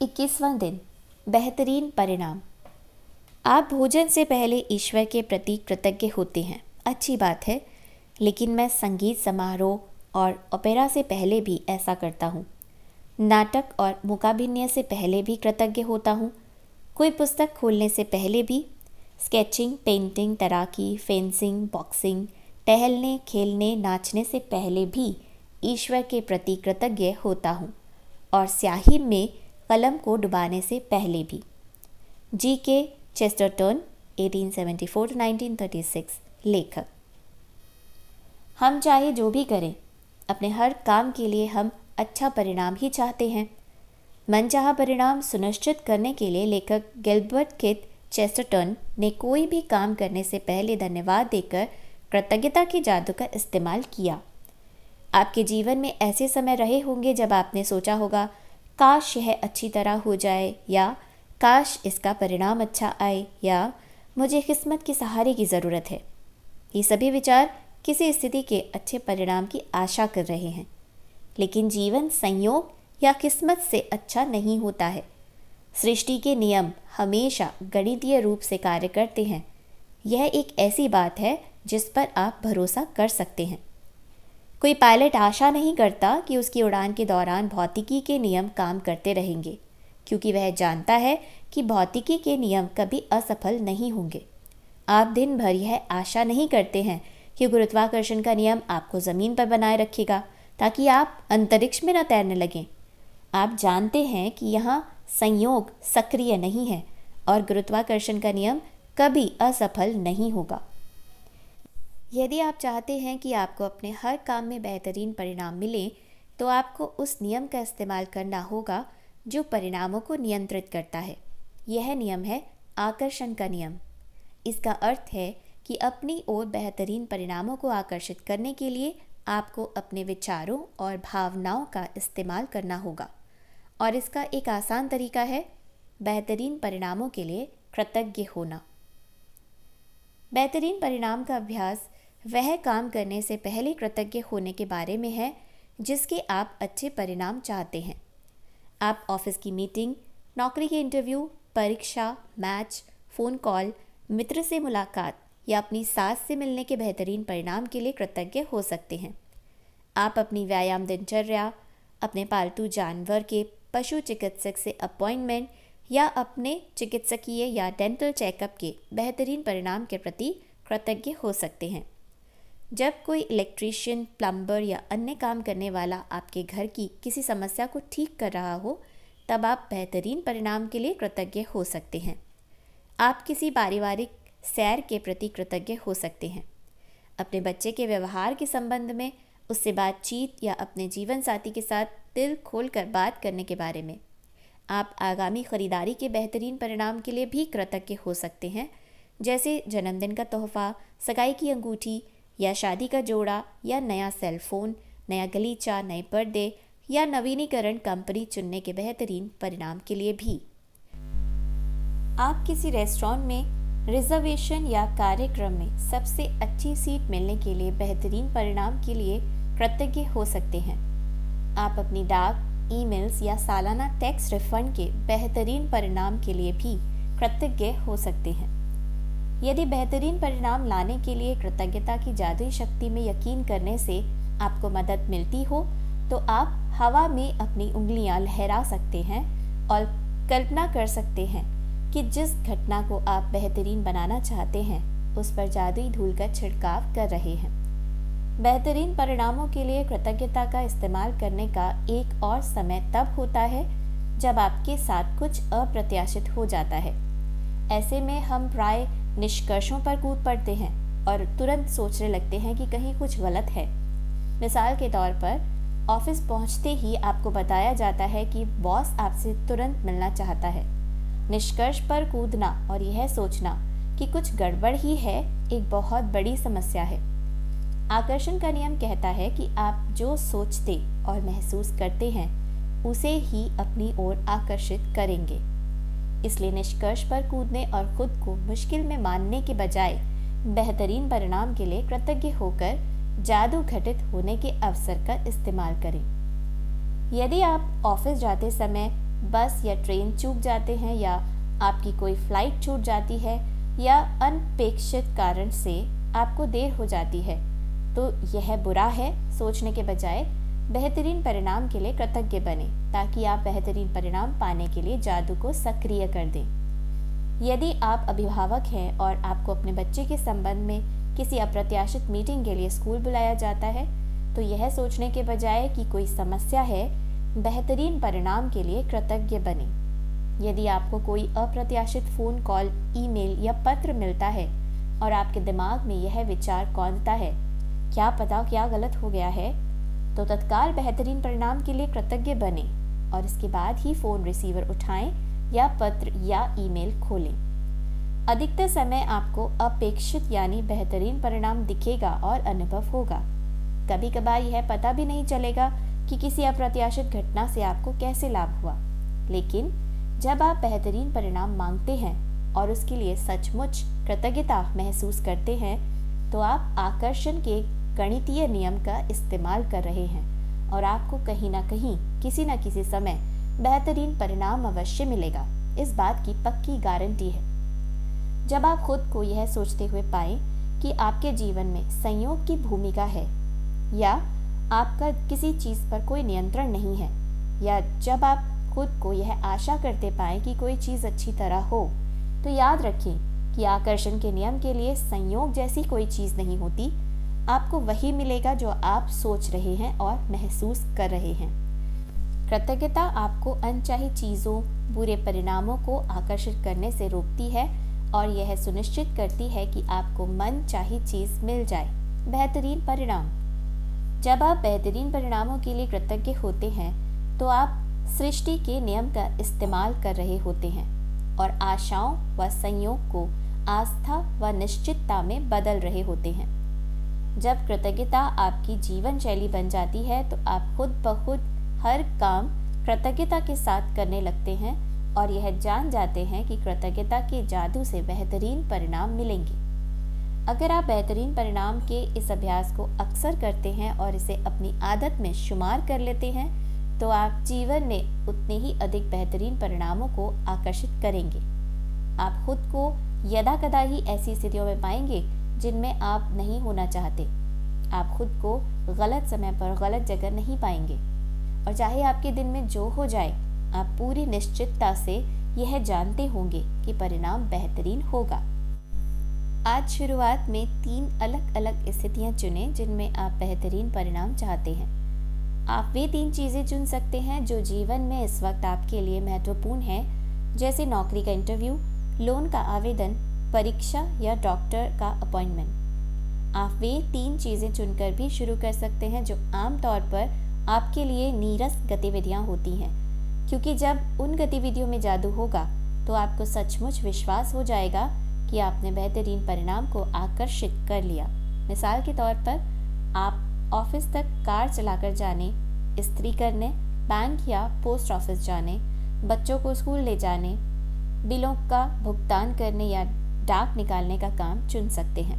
21वां दिन, बेहतरीन परिणाम। आप भोजन से पहले ईश्वर के प्रति कृतज्ञ होते हैं, अच्छी बात है, लेकिन मैं संगीत समारोह और ओपेरा से पहले भी ऐसा करता हूँ। नाटक और मूकाभिनय से पहले भी कृतज्ञ होता हूँ। कोई पुस्तक खोलने से पहले भी, स्केचिंग, पेंटिंग, तैराकी, फेंसिंग, बॉक्सिंग, टहलने, खेलने, नाचने से पहले भी ईश्वर के प्रति कृतज्ञ होता हूँ, और स्याही में कलम को डुबाने से पहले भी। G.K. चेस्टरटन 1874-1936 लेखक। हम चाहे जो भी करें, अपने हर काम के लिए हम अच्छा परिणाम ही चाहते हैं। मनचाहा परिणाम सुनिश्चित करने के लिए लेखक गिलबर्ट किथ चेस्टरटन ने कोई भी काम करने से पहले धन्यवाद देकर कृतज्ञता के जादू का इस्तेमाल किया। आपके जीवन में ऐसे समय रहे होंगे जब आपने सोचा होगा, काश यह अच्छी तरह हो जाए, या काश इसका परिणाम अच्छा आए, या मुझे किस्मत के सहारे की ज़रूरत है। ये सभी विचार किसी स्थिति के अच्छे परिणाम की आशा कर रहे हैं, लेकिन जीवन संयोग या किस्मत से अच्छा नहीं होता है। सृष्टि के नियम हमेशा गणितीय रूप से कार्य करते हैं। यह एक ऐसी बात है जिस पर आप भरोसा कर सकते हैं। कोई पायलट आशा नहीं करता कि उसकी उड़ान के दौरान भौतिकी के नियम काम करते रहेंगे, क्योंकि वह जानता है कि भौतिकी के नियम कभी असफल नहीं होंगे। आप दिन भर यह आशा नहीं करते हैं कि गुरुत्वाकर्षण का नियम आपको ज़मीन पर बनाए रखेगा ताकि आप अंतरिक्ष में न तैरने लगें। आप जानते हैं कि यहाँ संयोग सक्रिय नहीं है और गुरुत्वाकर्षण का नियम कभी असफल नहीं होगा। यदि आप चाहते हैं कि आपको अपने हर काम में बेहतरीन परिणाम मिले, तो आपको उस नियम का इस्तेमाल करना होगा जो परिणामों को नियंत्रित करता है। यह नियम है आकर्षण का नियम। इसका अर्थ है कि अपनी ओर बेहतरीन परिणामों को आकर्षित करने के लिए आपको अपने विचारों और भावनाओं का इस्तेमाल करना होगा, और इसका एक आसान तरीका है बेहतरीन परिणामों के लिए कृतज्ञ होना। बेहतरीन परिणाम का अभ्यास वह काम करने से पहले कृतज्ञ होने के बारे में है जिसके आप अच्छे परिणाम चाहते हैं। आप ऑफिस की मीटिंग, नौकरी के इंटरव्यू, परीक्षा, मैच, फ़ोन कॉल, मित्र से मुलाकात या अपनी सास से मिलने के बेहतरीन परिणाम के लिए कृतज्ञ हो सकते हैं। आप अपनी व्यायाम दिनचर्या, अपने पालतू जानवर के पशु चिकित्सक से अपॉइंटमेंट या अपने चिकित्सकीय या डेंटल चेकअप के बेहतरीन परिणाम के प्रति कृतज्ञ हो सकते हैं। जब कोई इलेक्ट्रीशियन, प्लम्बर या अन्य काम करने वाला आपके घर की किसी समस्या को ठीक कर रहा हो, तब आप बेहतरीन परिणाम के लिए कृतज्ञ हो सकते हैं। आप किसी पारिवारिक सैर के प्रति कृतज्ञ हो सकते हैं। अपने बच्चे के व्यवहार के संबंध में, उससे बातचीत या अपने जीवन साथी के साथ दिल खोलकर बात करने के बारे में। आप आगामी खरीदारी के बेहतरीन परिणाम के लिए भी कृतज्ञ हो सकते हैं, जैसे जन्मदिन का तोहफा, सगाई की अंगूठी या शादी का जोड़ा या नया सेल फोन, नया गलीचा, नए पर्दे या नवीनीकरण कंपनी चुनने के बेहतरीन परिणाम के लिए भी। आप किसी रेस्टोरेंट में रिजर्वेशन या कार्यक्रम में सबसे अच्छी सीट मिलने के लिए बेहतरीन परिणाम के लिए कृतज्ञ हो सकते हैं। आप अपनी डाक, ईमेल्स या सालाना टैक्स रिफंड के बेहतरीन परिणाम के लिए भी कृतज्ञ हो सकते हैं। यदि बेहतरीन परिणाम लाने के लिए कृतज्ञता की जादुई शक्ति में यकीन करने से आपको मदद मिलती हो, तो आप हवा में अपनी उंगलियां लहरा सकते हैं और कल्पना कर सकते हैं कि जिस घटना को आप बेहतरीन बनाना चाहते हैं, उस पर जादुई धूल का छिड़काव कर रहे हैं। बेहतरीन परिणामों के लिए कृतज्ञता का इस्तेमाल करने का एक और समय तब होता है जब आपके साथ कुछ अप्रत्याशित हो जाता है। ऐसे में हम प्राय निष्कर्षों पर कूद पड़ते हैं और तुरंत सोचने लगते हैं कि कहीं कुछ गलत है। मिसाल के तौर पर, ऑफिस पहुंचते ही आपको बताया जाता है कि बॉस आपसे तुरंत मिलना चाहता है। निष्कर्ष पर कूदना और यह सोचना कि कुछ गड़बड़ ही है एक बहुत बड़ी समस्या है। आकर्षण का नियम कहता है कि आप जो सोचते और महसूस करते हैं उसे ही अपनी ओर आकर्षित करेंगे। इसलिए निष्कर्ष पर कूदने और खुद को मुश्किल में मानने के बजाय बेहतरीन परिणाम के लिए कृतज्ञ होकर जादू घटित होने के अवसर का इस्तेमाल करें। यदि आप ऑफिस जाते समय बस या ट्रेन चूक जाते हैं या आपकी कोई फ्लाइट छूट जाती है या अनपेक्षित कारण से आपको देर हो जाती है, तो यह बुरा है सोचने के बजाय बेहतरीन परिणाम के लिए कृतज्ञ बने ताकि आप बेहतरीन परिणाम पाने के लिए जादू को सक्रिय कर दें। यदि आप अभिभावक हैं और आपको अपने बच्चे के संबंध में किसी अप्रत्याशित मीटिंग के लिए स्कूल बुलाया जाता है, तो यह सोचने के बजाय कि कोई समस्या है, बेहतरीन परिणाम के लिए कृतज्ञ बने। यदि आपको कोई अप्रत्याशित फ़ोन कॉल, ईमेल या पत्र मिलता है और आपके दिमाग में यह विचार कौंधता है, क्या पता क्या गलत हो गया है, तो तत्काल बेहतरीन परिणाम के लिए कृतज्ञ बने और इसके बाद ही फ़ोन रिसीवर उठाएं या पत्र या ईमेल खोलें। अधिकतर समय आपको अपेक्षित यानी बेहतरीन परिणाम दिखेगा और अनुभव होगा। कभी कभार यह पता भी नहीं चलेगा कि किसी अप्रत्याशित घटना से आपको कैसे लाभ हुआ, लेकिन जब आप बेहतरीन परिणाम मांगते हैं और उसके लिए सचमुच कृतज्ञता महसूस करते हैं, तो आप आकर्षण के गणितीय नियम का इस्तेमाल कर रहे हैं और आपको कहीं ना कहीं किसी न किसी समय बेहतरीन परिणाम अवश्य मिलेगा। इस बात की पक्की गारंटी है। जब आप खुद को यह सोचते हुए पाएं कि आपके जीवन में संयोग की भूमिका है या आपका किसी चीज़ पर कोई नियंत्रण नहीं है, या जब आप खुद को यह आशा करते पाएं कि कोई चीज़ अच्छी तरह हो, तो याद रखें कि आकर्षण के नियम के लिए संयोग जैसी कोई चीज़ नहीं होती। आपको वही मिलेगा जो आप सोच रहे हैं और महसूस कर रहे हैं। कृतज्ञता आपको अनचाही चीज़ों, बुरे परिणामों को आकर्षित करने से रोकती है और यह सुनिश्चित करती है कि आपको मनचाही चीज़ मिल जाए, बेहतरीन परिणाम। जब आप बेहतरीन परिणामों के लिए कृतज्ञ होते हैं, तो आप सृष्टि के नियम का इस्तेमाल कर रहे होते हैं और आशाओं व संयोग को आस्था व निश्चितता में बदल रहे होते हैं। जब कृतज्ञता आपकी जीवन शैली बन जाती है, तो आप खुद ब खुद हर काम कृतज्ञता के साथ करने लगते हैं और यह जान जाते हैं कि कृतज्ञता के जादू से बेहतरीन परिणाम मिलेंगे। अगर आप बेहतरीन परिणाम के इस अभ्यास को अक्सर करते हैं और इसे अपनी आदत में शुमार कर लेते हैं, तो आप जीवन में उतने ही अधिक बेहतरीन परिणामों को आकर्षित करेंगे। आप खुद को यदाकदा ही ऐसी स्थितियों में पाएंगे जिनमें आप नहीं होना चाहते। आप खुद को गलत समय पर गलत जगह नहीं पाएंगे और चाहे आपके दिन में जो हो जाए, आप पूरी निश्चितता से यह जानते होंगे कि परिणाम बेहतरीन होगा। आज शुरुआत में 3 अलग अलग स्थितियां चुनें जिनमें आप बेहतरीन परिणाम चाहते हैं। आप वे 3 चीज़ें चुन सकते हैं जो जीवन में इस वक्त आपके लिए महत्वपूर्ण है, जैसे नौकरी का इंटरव्यू, लोन का आवेदन, परीक्षा या डॉक्टर का अपॉइंटमेंट। आप वे 3 चीज़ें चुनकर भी शुरू कर सकते हैं जो आमतौर पर आपके लिए नीरस गतिविधियां होती हैं, क्योंकि जब उन गतिविधियों में जादू होगा तो आपको सचमुच विश्वास हो जाएगा कि आपने बेहतरीन परिणाम को आकर्षित कर लिया। मिसाल के तौर पर, आप ऑफिस तक कार चलाकर जाने, इस्त्री करने, बैंक या पोस्ट ऑफिस जाने, बच्चों को स्कूल ले जाने, बिलों का भुगतान करने या डाक निकालने का काम चुन सकते हैं।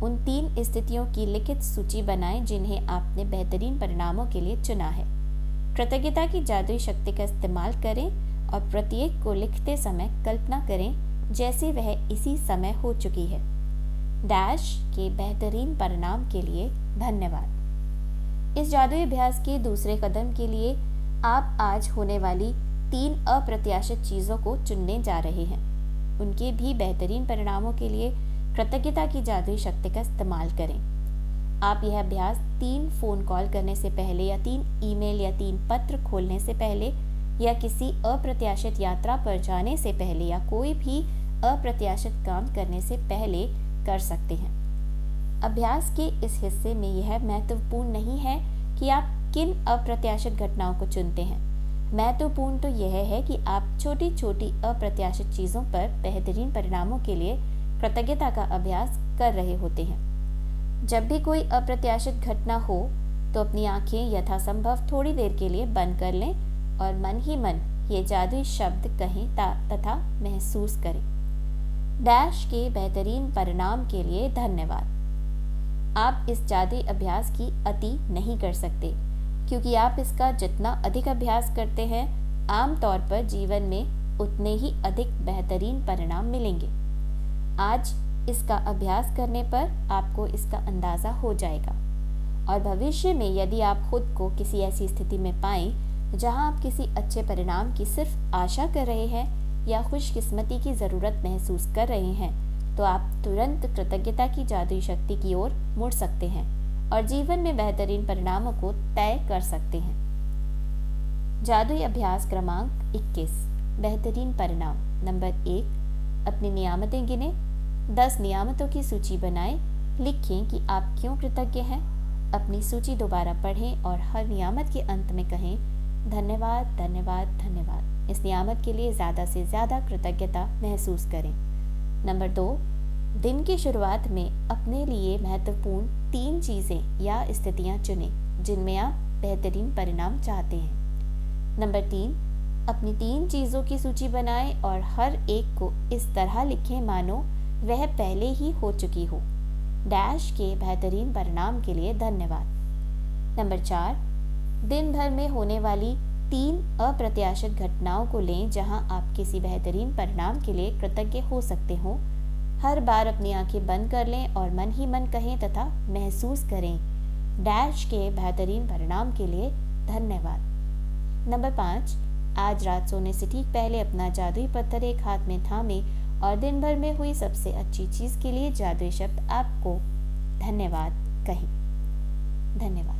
उन 3 स्थितियों की लिखित सूची बनाएं जिन्हें आपने बेहतरीन परिणामों के लिए चुना है। कृतज्ञता की जादुई शक्ति का इस्तेमाल करें और प्रत्येक को लिखते समय कल्पना करें जैसे वह इसी समय हो चुकी है। डैश के बेहतरीन परिणाम के लिए धन्यवाद। इस जादुई अभ्यास के दूसरे कदम के लिए आप आज होने वाली 3 अप्रत्याशित चीज़ों को चुनने जा रहे हैं। उनके भी बेहतरीन परिणामों के लिए कृतज्ञता की जादुई शक्ति का इस्तेमाल करें। आप यह अभ्यास 3 फ़ोन कॉल करने से पहले या 3 ईमेल या 3 पत्र खोलने से पहले या किसी अप्रत्याशित यात्रा पर जाने से पहले या कोई भी अप्रत्याशित काम करने से पहले कर सकते हैं। अभ्यास के इस हिस्से में यह महत्वपूर्ण नहीं है कि आप किन अप्रत्याशित घटनाओं को चुनते हैं। महत्वपूर्ण तो यह है कि आप छोटी छोटी अप्रत्याशित चीज़ों पर बेहतरीन परिणामों के लिए कृतज्ञता का अभ्यास कर रहे होते हैं। जब भी कोई अप्रत्याशित घटना हो तो अपनी आंखें यथासंभव थोड़ी देर के लिए बंद कर लें और मन ही मन ये जादुई शब्द कहें तथा महसूस करें। डैश के बेहतरीन परिणाम के लिए धन्यवाद। आप इस जादुई अभ्यास की अति नहीं कर सकते, क्योंकि आप इसका जितना अधिक अभ्यास करते हैं आमतौर पर जीवन में उतने ही अधिक बेहतरीन परिणाम मिलेंगे। आज इसका अभ्यास करने पर आपको इसका अंदाज़ा हो जाएगा और भविष्य में यदि आप खुद को किसी ऐसी स्थिति में पाएं जहां आप किसी अच्छे परिणाम की सिर्फ आशा कर रहे हैं या खुशकिस्मती की ज़रूरत महसूस कर रहे हैं, तो आप तुरंत कृतज्ञता की जादुई शक्ति की ओर मुड़ सकते हैं और जीवन में बेहतरीन परिणामों को तय कर सकते हैं। जादुई अभ्यास क्रमांक 21, बेहतरीन परिणाम। नंबर 1, अपनी नियामतें गिने। 10 नियामतों की सूची बनाएं। लिखें कि आप क्यों कृतज्ञ हैं। अपनी सूची दोबारा पढ़ें और हर नियामत के अंत में कहें धन्यवाद, धन्यवाद, धन्यवाद। इस नियामत के लिए ज़्यादा से ज़्यादा कृतज्ञता महसूस करें। नंबर 2, दिन की शुरुआत में अपने लिए महत्वपूर्ण 3 चीज़ें या स्थितियाँ चुनें जिनमें आप बेहतरीन परिणाम चाहते हैं। नंबर 3, अपनी 3 चीज़ों की सूची बनाएं और हर एक को इस तरह लिखें मानो वह पहले ही हो चुकी हो। डैश के बेहतरीन परिणाम के लिए धन्यवाद। नंबर 4, दिन भर में होने वाली 3 अप्रत्याशित घटनाओं को लें जहां आप किसी बेहतरीन परिणाम के लिए कृतज्ञ हो सकते हो। हर बार अपनी आंखें बंद कर लें और मन ही मन कहें तथा महसूस करें डैश के बेहतरीन परिणाम के लिए धन्यवाद। नंबर 5, आज रात सोने से ठीक पहले अपना जादुई पत्थर एक हाथ में थामें और दिन भर में हुई सबसे अच्छी चीज़ के लिए जादुई शब्द आपको धन्यवाद कहें। धन्यवाद।